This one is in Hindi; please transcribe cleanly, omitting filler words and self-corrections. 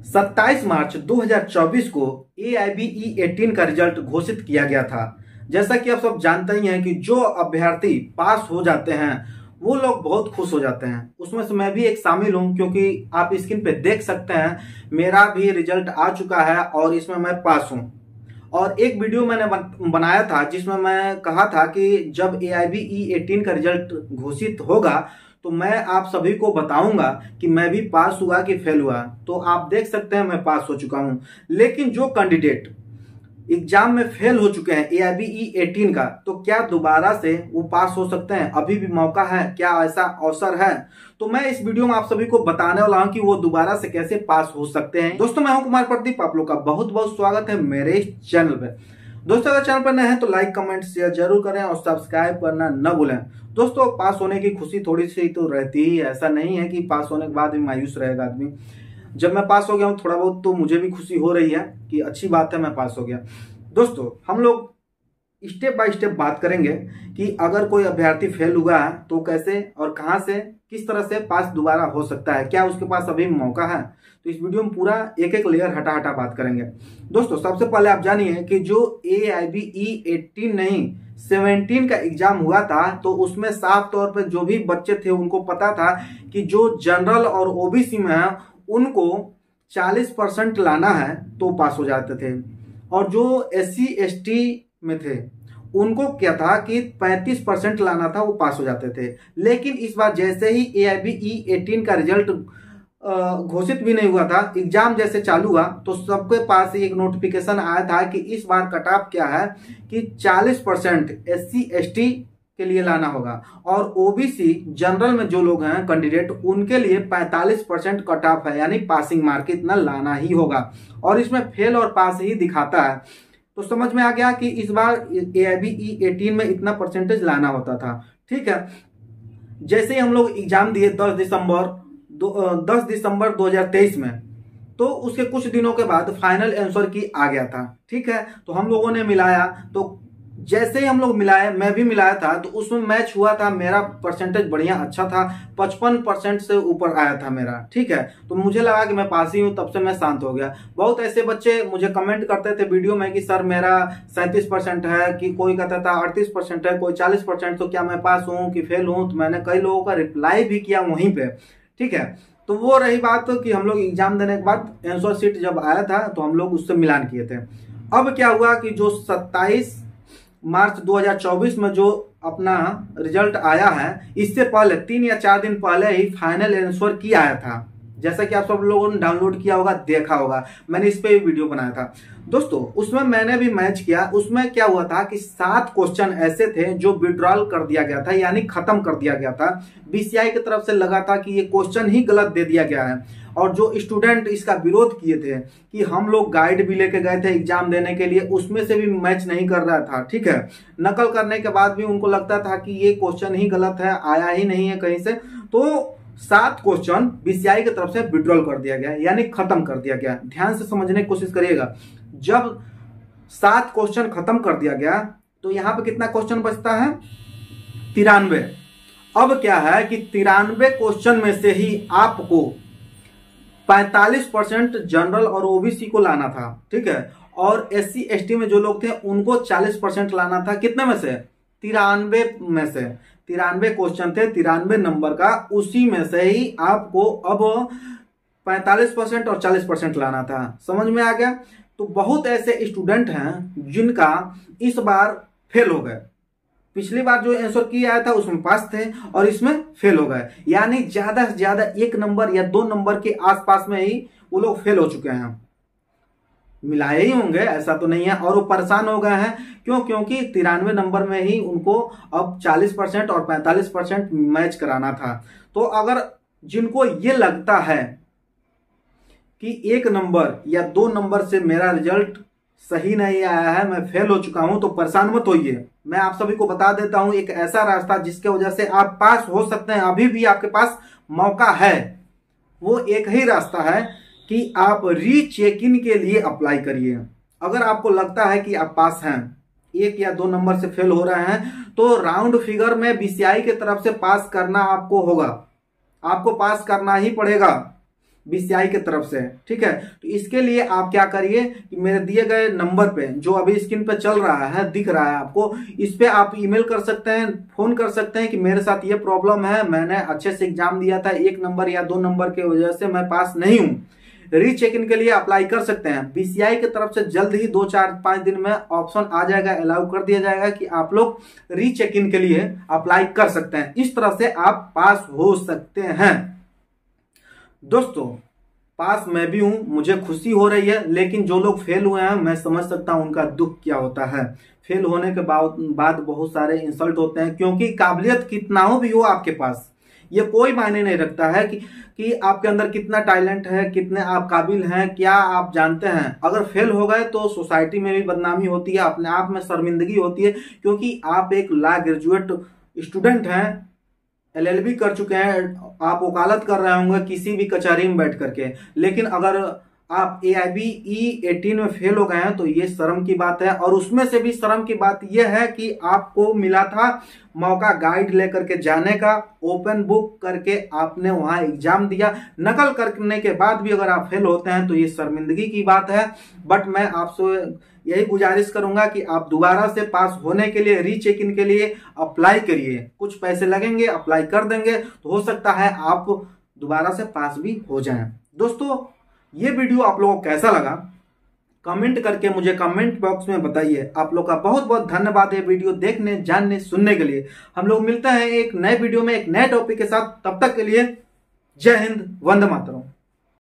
27 मार्च 2024 को AIBE 18 का रिजल्ट घोषित किया गया था। जैसा कि आप सब जानते ही हैं कि जो अभ्यर्थी पास हो जाते हैं वो लोग बहुत खुश हो जाते हैं। उसमें से मैं भी एक शामिल हूं, क्योंकि आप स्क्रीन पे देख सकते हैं मेरा भी रिजल्ट आ चुका है और इसमें मैं पास हूं। और एक वीडियो मैंने बनाया था जिसमें मैं कहा था कि जब AIBE 18 का रिजल्ट घोषित होगा तो मैं आप सभी को बताऊंगा कि मैं भी पास हुआ कि फेल हुआ। तो आप देख सकते हैं मैं पास हो चुका हूं। लेकिन जो कैंडिडेट एग्जाम में फेल हो चुके हैं AIBE 18 का, तो क्या दोबारा से वो पास हो सकते हैं? अभी भी मौका है, क्या ऐसा अवसर है? तो मैं इस वीडियो में आप सभी को बताने वाला हूं कि वो दोबारा से कैसे पास हो सकते हैं। दोस्तों, मैं हूं कुमार प्रदीप, आप लोग का बहुत बहुत स्वागत है मेरे इस चैनल पे। दोस्तों, अगर चैनल पर नए हैं तो लाइक कमेंट शेयर जरूर करें और सब्सक्राइब करना न भूलें। दोस्तों, पास होने की खुशी थोड़ी सी तो रहती ही है, ऐसा नहीं है कि पास होने के बाद भी मायूस रहेगा आदमी। जब मैं पास हो गया हूं थोड़ा बहुत तो मुझे भी खुशी हो रही है कि अच्छी बात है मैं पास हो गया। दोस्तों, हम लोग स्टेप बाय स्टेप बात करेंगे कि अगर कोई अभ्यर्थी फेल हुआ है तो कैसे और कहां से किस तरह से पास दोबारा हो सकता है, क्या उसके पास अभी मौका है। तो इस वीडियो में पूरा एक एक लेयर हटा हटा बात करेंगे। दोस्तों, सबसे पहले आप जानिए कि जो AIBE 18 नहीं 17 का एग्जाम हुआ था तो उसमें साफ तौर पर जो भी बच्चे थे उनको पता था कि जो जनरल और OBC में है उनको 40% लाना है तो पास हो जाते थे, और जो SC ST में थे उनको क्या था कि 35% लाना था वो पास हो जाते थे। लेकिन इस बार जैसे ही AIBE 18 का रिजल्ट घोषित भी नहीं हुआ था, एग्जाम जैसे चालू हुआ तो सबके पास एक नोटिफिकेशन आया था कि इस बार कट ऑफ क्या है कि 40% SC ST के लिए लाना होगा, और OBC जनरल में जो लोग हैं कैंडिडेट उनके लिए 45% कट ऑफ है, यानी पासिंग मार्क इतना लाना ही होगा। और इसमें फेल और पास ही दिखाता है। तो समझ में आ गया कि इस बार AIBE 18 में इतना परसेंटेज लाना होता था। ठीक है, जैसे ही हम लोग एग्जाम दिए 10 दिसंबर 2023 में, तो उसके कुछ दिनों के बाद फाइनल आंसर की आ गया था। ठीक है, तो हम लोगों ने मिलाया, तो जैसे ही हम लोग मिलाए, मैं भी मिलाया था, तो उसमें मैच हुआ था, मेरा परसेंटेज बढ़िया अच्छा था, 55% से ऊपर आया था मेरा। ठीक है, तो मुझे लगा कि मैं पास ही हूं, तब से मैं शांत हो गया। बहुत ऐसे बच्चे मुझे कमेंट करते थे वीडियो में कि सर मेरा 37% है, कि कोई कहता था 38% है, कोई 40%, तो क्या मैं पास हूं कि फेल हूं? तो मैंने कई लोगों का रिप्लाई भी किया वहीं पे। ठीक है, तो वो रही बात कि हम लोग एग्जाम देने के बाद आंसर शीट जब आया था तो हम लोग उससे मिलान किए थे। अब क्या हुआ कि जो 27 मार्च 2024 में जो अपना रिजल्ट आया है, इससे पहले 3 या 4 दिन पहले ही फाइनल आंसर की आया था। जैसा कि आप सब लोगों ने डाउनलोड किया होगा, देखा होगा, मैंने इस पे भी वीडियो बनाया था। दोस्तों, उसमें मैंने भी मैच किया। उसमें क्या हुआ था कि 7 क्वेश्चन ऐसे थे जो विड्रॉल कर दिया गया था, यानी खत्म कर दिया गया था। BCI की तरफ से लगा था कि ये क्वेश्चन ही गलत दे दिया गया है, और जो स्टूडेंट इसका विरोध किए थे कि हम लोग गाइड भी लेके गए थे एग्जाम देने के लिए, उसमें से भी मैच नहीं कर रहा था। ठीक है, नकल करने के बाद भी उनको लगता था कि ये क्वेश्चन ही गलत है, आया ही नहीं है कहीं से। तो 7 क्वेश्चन BCI की तरफ से विड्रॉल कर दिया गया, यानी खत्म कर दिया गया। ध्यान से समझने की कोशिश करिएगा। जब 7 क्वेश्चन खत्म कर दिया गया तो यहां पे कितना क्वेश्चन बचता है? 93। अब क्या है कि 93 क्वेश्चन में से ही आपको 45% जनरल और OBC को लाना था। ठीक है, और SC ST में जो लोग थे उनको 40% लाना था। कितने में से? 93 में से। 93 क्वेश्चन थे, 93 नंबर का, उसी में से ही आपको अब 45% और 40% लाना था। समझ में आ गया? तो बहुत ऐसे स्टूडेंट हैं जिनका इस बार फेल हो गए। पिछली बार जो आंसर किया आया था उसमें पास थे और इसमें फेल हो गए, यानी ज्यादा से ज्यादा 1 नंबर या 2 नंबर के आसपास में ही वो लोग फेल हो चुके हैं। मिलाए ही होंगे, ऐसा तो नहीं है। और वो परेशान हो गए हैं, क्यों? क्योंकि 93 नंबर में ही उनको अब 40% और 45% मैच कराना था। तो अगर जिनको ये लगता है कि 1 नंबर या 2 नंबर से मेरा रिजल्ट सही नहीं आया है, मैं फेल हो चुका हूं, तो परेशान मत होइए। मैं आप सभी को बता देता हूं एक ऐसा रास्ता जिसके वजह से आप पास हो सकते हैं, अभी भी आपके पास मौका है। वो एक ही रास्ता है कि आप रीचेक इन के लिए अप्लाई करिए। अगर आपको लगता है कि आप पास हैं, 1 या 2 नंबर से फेल हो रहे हैं, तो राउंड फिगर में BCI की तरफ से पास करना आपको होगा, आपको पास करना ही पड़ेगा। बीसीआई की तरफ से, ठीक है। तो इसके लिए आप क्या करिए कि मेरे दिए गए नंबर पे जो अभी स्क्रीन पे चल रहा है, दिख रहा है आपको, इस पे आप ईमेल कर सकते हैं, फोन कर सकते हैं कि मेरे साथ ये प्रॉब्लम है, मैंने अच्छे से एग्जाम दिया था, 1 नंबर या 2 नंबर की वजह से मैं पास नहीं हूं। रीचेक इन के लिए अप्लाई कर सकते हैं। बीसीआई की तरफ से जल्द ही 2-4-5 दिन में ऑप्शन आ जाएगा, अलाउ कर दिया जाएगा कि आप लोग रीचेक इन के लिए अप्लाई कर सकते हैं। इस तरह से आप पास हो सकते हैं। दोस्तों, पास मैं भी हूं, मुझे खुशी हो रही है, लेकिन जो लोग फेल हुए हैं मैं समझ सकता हूं उनका दुख क्या होता है। फेल होने के बाद बहुत सारे इंसल्ट होते हैं, क्योंकि काबिलियत कितना हो भी हो आपके पास, ये कोई मायने नहीं रखता है कि आपके अंदर कितना टैलेंट है, कितने आप काबिल हैं, क्या आप जानते हैं। अगर फेल हो गए तो सोसाइटी में भी बदनामी होती है, अपने आप में शर्मिंदगी होती है, क्योंकि आप एक लॉ ग्रेजुएट स्टूडेंट हैं, एलएलबी कर चुके हैं, आप वकालत कर रहे होंगे किसी भी कचहरी में बैठ करके। लेकिन अगर आप AIBE 18 में फेल हो गए हैं तो ये शर्म की बात है। और उसमें से भी शर्म की बात यह है कि आपको मिला था मौका गाइड लेकर के जाने का, ओपन बुक करके आपने वहां एग्जाम दिया, नकल करने के बाद भी अगर आप फेल होते हैं तो ये शर्मिंदगी की बात है। बट मैं आपसे यही गुजारिश करूंगा कि आप दोबारा से पास होने के लिए, रीचेक इन के लिए अप्लाई करिए। कुछ पैसे लगेंगे, अप्लाई कर देंगे तो हो सकता है आप दोबारा से पास भी हो जाएं। दोस्तों, ये वीडियो आप लोगों को कैसा लगा कमेंट करके मुझे कमेंट बॉक्स में बताइए। आप लोग का बहुत बहुत धन्यवाद है वीडियो देखने, जानने, सुनने के लिए। हम लोग मिलते हैं एक नए वीडियो में एक नए टॉपिक के साथ। तब तक के लिए जय हिंद, वंदे मातरम।